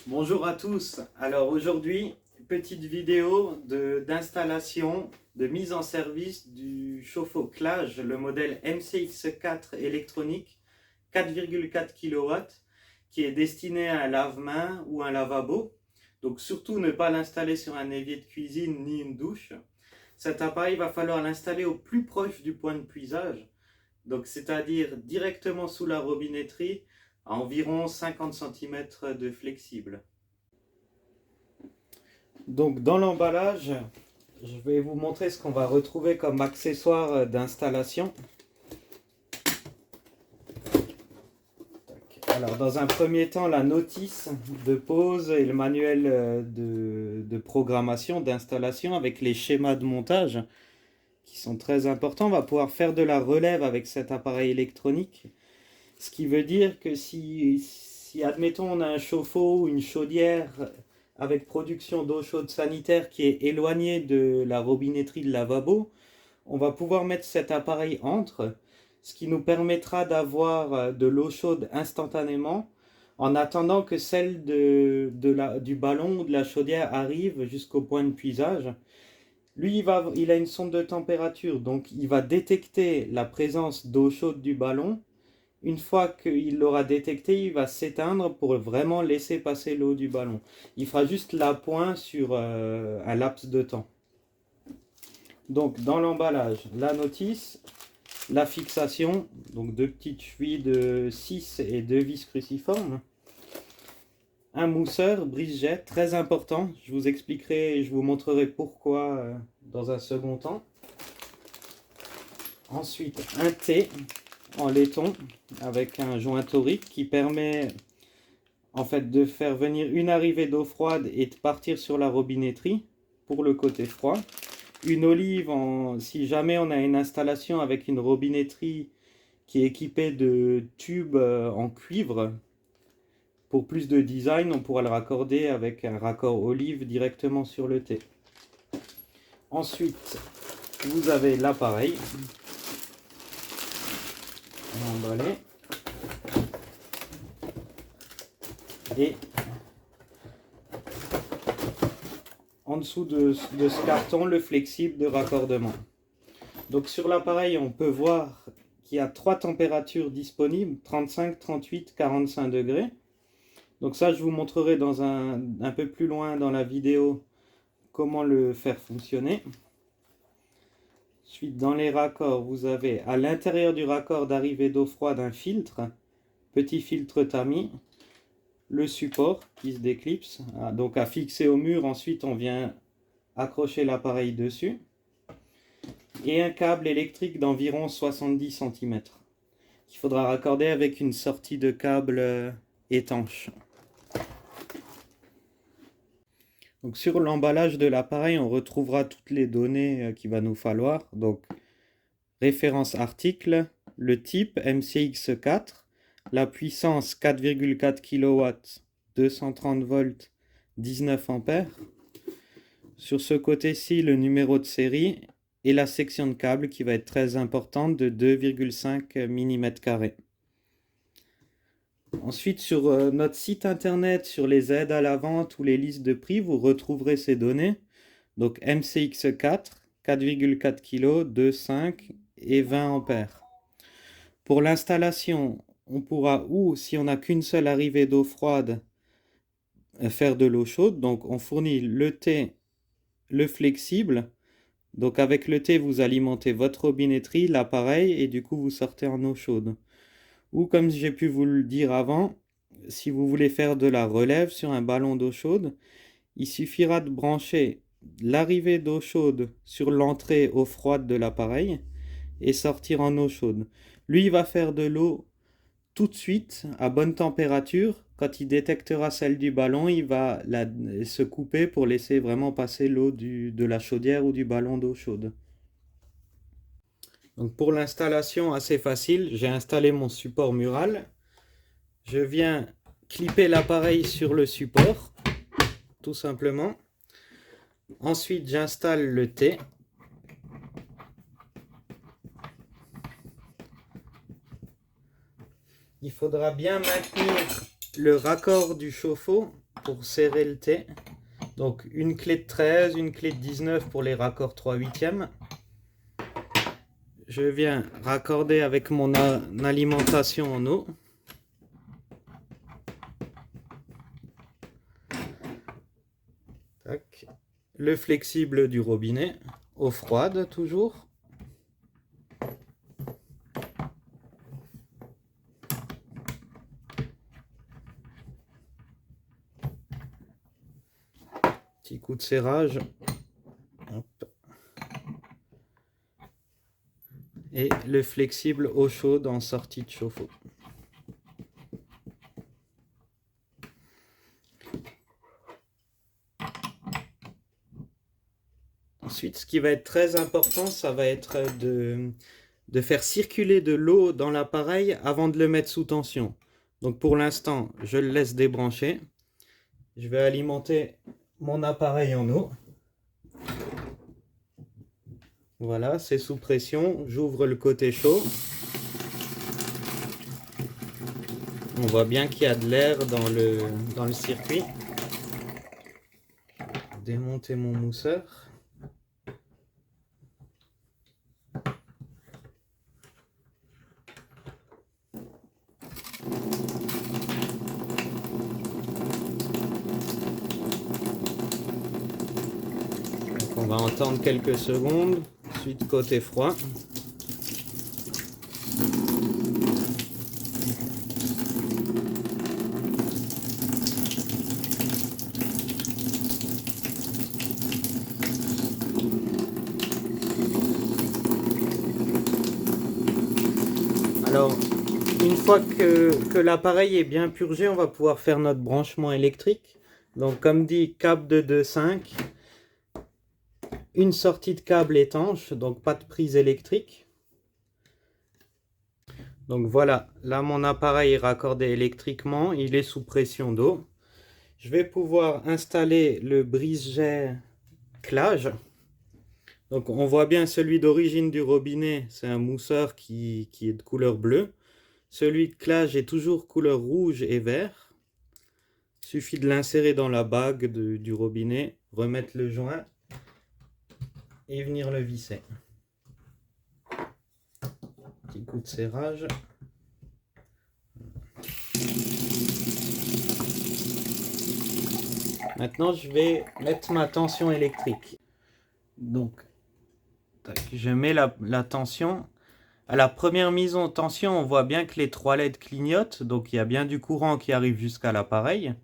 Bonjour à tous. Alors aujourd'hui, petite vidéo d'installation, de mise en service du chauffe-eau Clage, le modèle MCX4 électronique 4,4 kW qui est destiné à un lave-main ou un lavabo. Donc surtout ne pas l'installer sur un évier de cuisine ni une douche. Cet appareil va falloir l'installer au plus proche du point de puisage, donc c'est-à-dire directement sous la robinetterie à environ 50 cm de flexible. Donc dans l'emballage, je vais vous montrer ce qu'on va retrouver comme accessoire d'installation. Alors dans un premier temps, la notice de pose et le manuel de programmation, d'installation avec les schémas de montage qui sont très importants. On va pouvoir faire de la relève avec cet appareil électronique. Ce qui veut dire que si admettons on a un chauffe-eau ou une chaudière avec production d'eau chaude sanitaire qui est éloignée de la robinetterie de lavabo, on va pouvoir mettre cet appareil entre, ce qui nous permettra d'avoir de l'eau chaude instantanément en attendant que celle du ballon ou de la chaudière arrive jusqu'au point de puisage. Lui, il a une sonde de température, donc il va détecter la présence d'eau chaude du ballon. Une fois qu'il l'aura détecté, il va s'éteindre pour vraiment laisser passer l'eau du ballon. Il fera juste l'appoint sur un laps de temps. Donc dans l'emballage, la notice, la fixation, donc deux petites chevilles de 6 et deux vis cruciformes, un mousseur brise-jet, très important, je vous expliquerai et je vous montrerai pourquoi dans un second temps. Ensuite un T en laiton avec un joint torique qui permet en fait de faire venir une arrivée d'eau froide et de partir sur la robinetterie pour le côté froid. Une olive, si jamais on a une installation avec une robinetterie qui est équipée de tubes en cuivre, pour plus de design, on pourra le raccorder avec un raccord olive directement sur le T. Ensuite, vous avez l'appareil emballé et en dessous de ce carton, le flexible de raccordement. Donc sur l'appareil, on peut voir qu'il y a trois températures disponibles, 35, 38, 45 degrés. Donc ça, je vous montrerai dans un peu plus loin dans la vidéo comment le faire fonctionner. Ensuite, dans les raccords, vous avez à l'intérieur du raccord d'arrivée d'eau froide un filtre, petit filtre tamis, le support qui se déclipse, donc à fixer au mur. Ensuite, on vient accrocher l'appareil dessus. Et un câble électrique d'environ 70 cm qu'il faudra raccorder avec une sortie de câble étanche. Donc sur l'emballage de l'appareil, on retrouvera toutes les données qu'il va nous falloir. Donc référence article, le type MCX4, la puissance 4,4 kW, 230 volts, 19 ampères. Sur ce côté-ci, le numéro de série et la section de câble qui va être très importante de 2,5 mm². Ensuite, sur notre site internet, sur les aides à la vente ou les listes de prix, vous retrouverez ces données. Donc MCX4, 4,4 kg, 2,5 et 20 ampères. Pour l'installation, on pourra, ou si on n'a qu'une seule arrivée d'eau froide, faire de l'eau chaude. Donc on fournit le T, le flexible. Donc avec le T, vous alimentez votre robinetterie, l'appareil, et du coup vous sortez en eau chaude. Ou comme j'ai pu vous le dire avant, si vous voulez faire de la relève sur un ballon d'eau chaude, il suffira de brancher l'arrivée d'eau chaude sur l'entrée eau froide de l'appareil et sortir en eau chaude. Lui, il va faire de l'eau tout de suite à bonne température. Quand il détectera celle du ballon, il va se couper pour laisser vraiment passer l'eau de la chaudière ou du ballon d'eau chaude. Donc pour l'installation, assez facile, j'ai installé mon support mural. Je viens clipper l'appareil sur le support, tout simplement. Ensuite, j'installe le T. Il faudra bien maintenir le raccord du chauffe-eau pour serrer le thé. Donc une clé de 13, une clé de 19 pour les raccords 3/8. Je viens raccorder avec mon alimentation en eau. Tac. Le flexible du robinet, eau froide toujours. Petit coup de serrage. Hop. Et le flexible eau chaude en sortie de chauffe-eau. Ensuite, ce qui va être très important, ça va être de faire circuler de l'eau dans l'appareil avant de le mettre sous tension. Donc pour l'instant, je le laisse débrancher. Je vais alimenter mon appareil en eau. Voilà, c'est sous pression. J'ouvre le côté chaud. On voit bien qu'il y a de l'air dans le circuit. Démonter mon mousseur. Donc on va entendre quelques secondes. Ensuite côté froid. Alors, une fois que l'appareil est bien purgé, on va pouvoir faire notre branchement électrique. Donc, comme dit, câble de 2,5, une sortie de câble étanche, donc pas de prise électrique. Donc voilà, là mon appareil est raccordé électriquement, il est sous pression d'eau. Je vais pouvoir installer le brise-jet Clage. Donc on voit bien celui d'origine du robinet, c'est un mousseur qui est de couleur bleue. Celui de Clage est toujours couleur rouge et vert. Il suffit de l'insérer dans la bague du robinet, remettre le joint et venir le visser. Petit coup de serrage. Maintenant je vais mettre ma tension électrique. Donc je mets la tension. À la première mise en tension, on voit bien que les 3 LED clignotent, donc il y a bien du courant qui arrive jusqu'à l'appareil.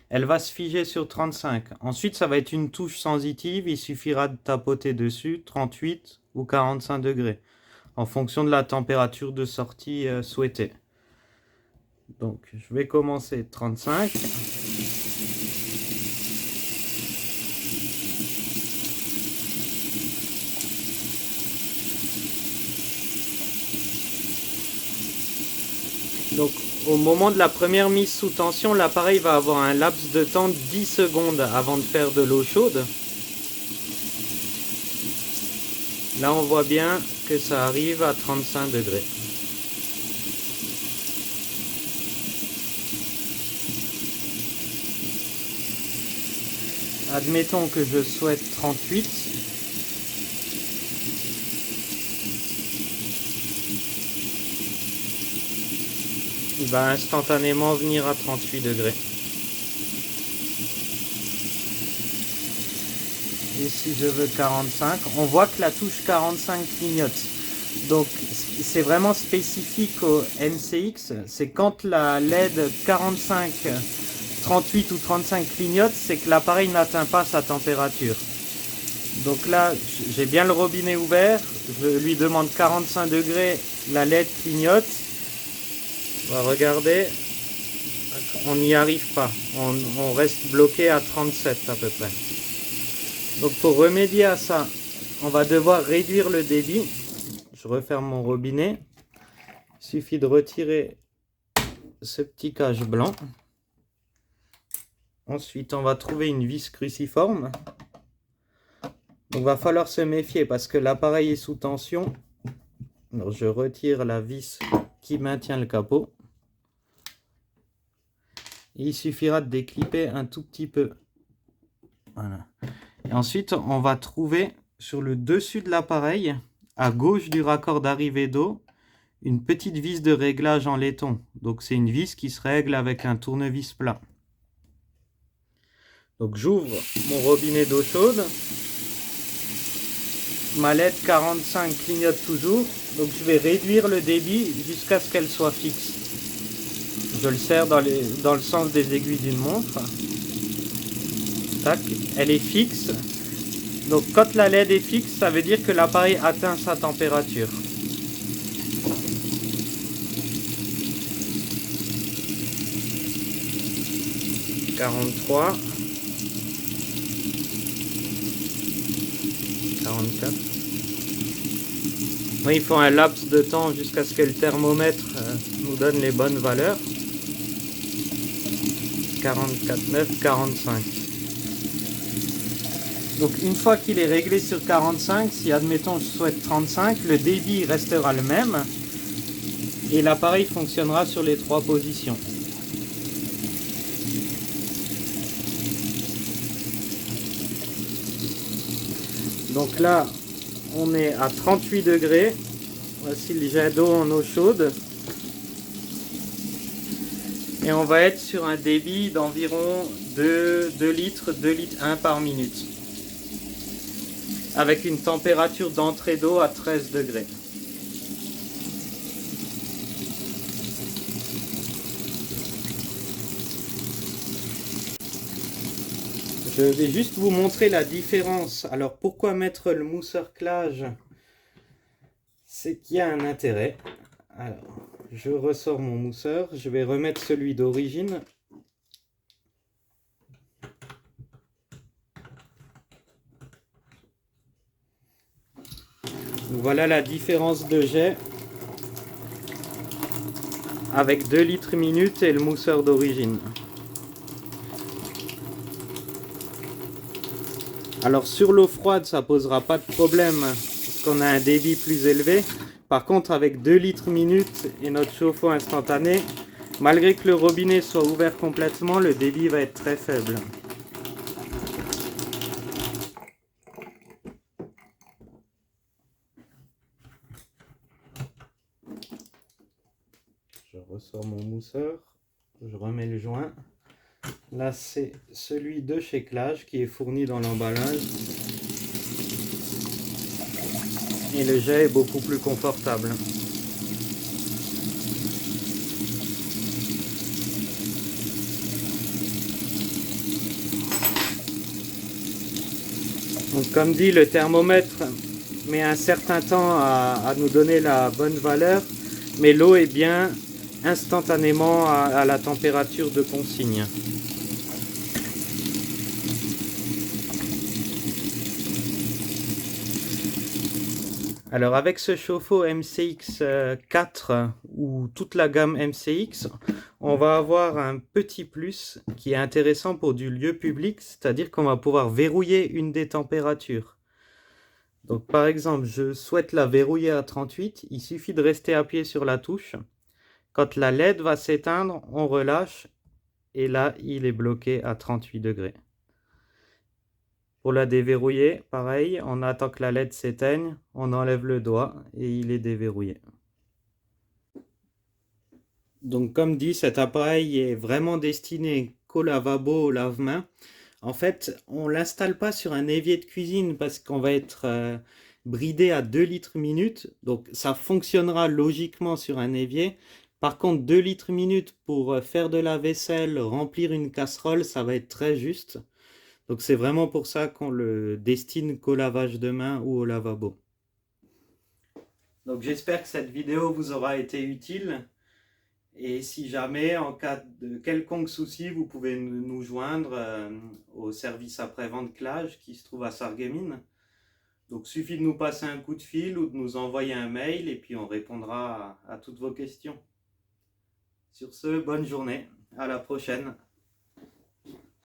Elle va se figer sur 35. Ensuite, ça va être une touche sensitive, il suffira de tapoter dessus, 38 ou 45 degrés, en fonction de la température de sortie souhaitée. Donc, je vais commencer 35. Donc au moment de la première mise sous tension, l'appareil va avoir un laps de temps de 10 secondes avant de faire de l'eau chaude. Là on voit bien que ça arrive à 35 degrés. Admettons que je souhaite 38. Il va instantanément venir à 38 degrés. Et si je veux 45, on voit que la touche 45 clignote. Donc c'est vraiment spécifique au NCX. C'est quand la LED 45, 38 ou 35 clignote, c'est que l'appareil n'atteint pas sa température. Donc là, j'ai bien le robinet ouvert. Je lui demande 45 degrés, la LED clignote. On va regarder, on n'y arrive pas, on reste bloqué à 37 à peu près. Donc pour remédier à ça, on va devoir réduire le débit. Je referme mon robinet. Il suffit de retirer ce petit cache blanc. Ensuite, on va trouver une vis cruciforme. Donc il va falloir se méfier parce que l'appareil est sous tension. Alors, je retire la vis qui maintient le capot. Et il suffira de déclipper un tout petit peu. Voilà. Et ensuite, on va trouver sur le dessus de l'appareil, à gauche du raccord d'arrivée d'eau, une petite vis de réglage en laiton. Donc c'est une vis qui se règle avec un tournevis plat. Donc j'ouvre mon robinet d'eau chaude. Ma LED 45 clignote toujours. Donc je vais réduire le débit jusqu'à ce qu'elle soit fixe. Je le serre dans le sens des aiguilles d'une montre. Tac, elle est fixe. Donc quand la LED est fixe, ça veut dire que l'appareil atteint sa température. « 43 » 44. Oui, il faut un laps de temps jusqu'à ce que le thermomètre nous donne les bonnes valeurs. 44,9, 45. Donc une fois qu'il est réglé sur 45, si admettons je souhaite 35, le débit restera le même et l'appareil fonctionnera sur les 3 positions. Donc là, on est à 38 degrés. Voici le jet d'eau en eau chaude. Et on va être sur un débit d'environ 2 litres, 2 litres 1 par minute. Avec une température d'entrée d'eau à 13 degrés. Je vais juste vous montrer la différence. Alors pourquoi mettre le mousseur Klage? C'est qu'il y a un intérêt. Alors, je ressors mon mousseur. Je vais remettre celui d'origine. Voilà la différence de jet avec 2 litres minute et le mousseur d'origine. Alors sur l'eau froide, ça posera pas de problème parce qu'on a un débit plus élevé. Par contre, avec 2 litres minute et notre chauffe-eau instantané, malgré que le robinet soit ouvert complètement, le débit va être très faible. Je ressors mon mousseur, je remets le joint. Là, c'est celui de chez Klage qui est fourni dans l'emballage. Et le jet est beaucoup plus confortable. Donc, comme dit, le thermomètre met un certain temps à nous donner la bonne valeur, mais l'eau est bien instantanément à la température de consigne. Alors avec ce chauffe-eau MCX 4 ou toute la gamme MCX, on va avoir un petit plus qui est intéressant pour du lieu public, c'est-à-dire qu'on va pouvoir verrouiller une des températures. Donc par exemple, je souhaite la verrouiller à 38, il suffit de rester appuyé sur la touche. Quand la LED va s'éteindre, on relâche et là, il est bloqué à 38 degrés. Pour la déverrouiller, pareil, on attend que la LED s'éteigne, on enlève le doigt et il est déverrouillé. Donc comme dit, cet appareil est vraiment destiné qu'au lavabo, au lave-mains. En fait, on ne l'installe pas sur un évier de cuisine parce qu'on va être bridé à 2 litres minute. Donc ça fonctionnera logiquement sur un évier. Par contre, 2 litres minute pour faire de la vaisselle, remplir une casserole, ça va être très juste. Donc c'est vraiment pour ça qu'on le destine qu'au lavage de mains ou au lavabo. Donc j'espère que cette vidéo vous aura été utile. Et si jamais, en cas de quelconque souci, vous pouvez nous joindre au service après-vente Klage qui se trouve à Sarreguemines. Donc suffit de nous passer un coup de fil ou de nous envoyer un mail et puis on répondra à toutes vos questions. Sur ce, bonne journée, à la prochaine.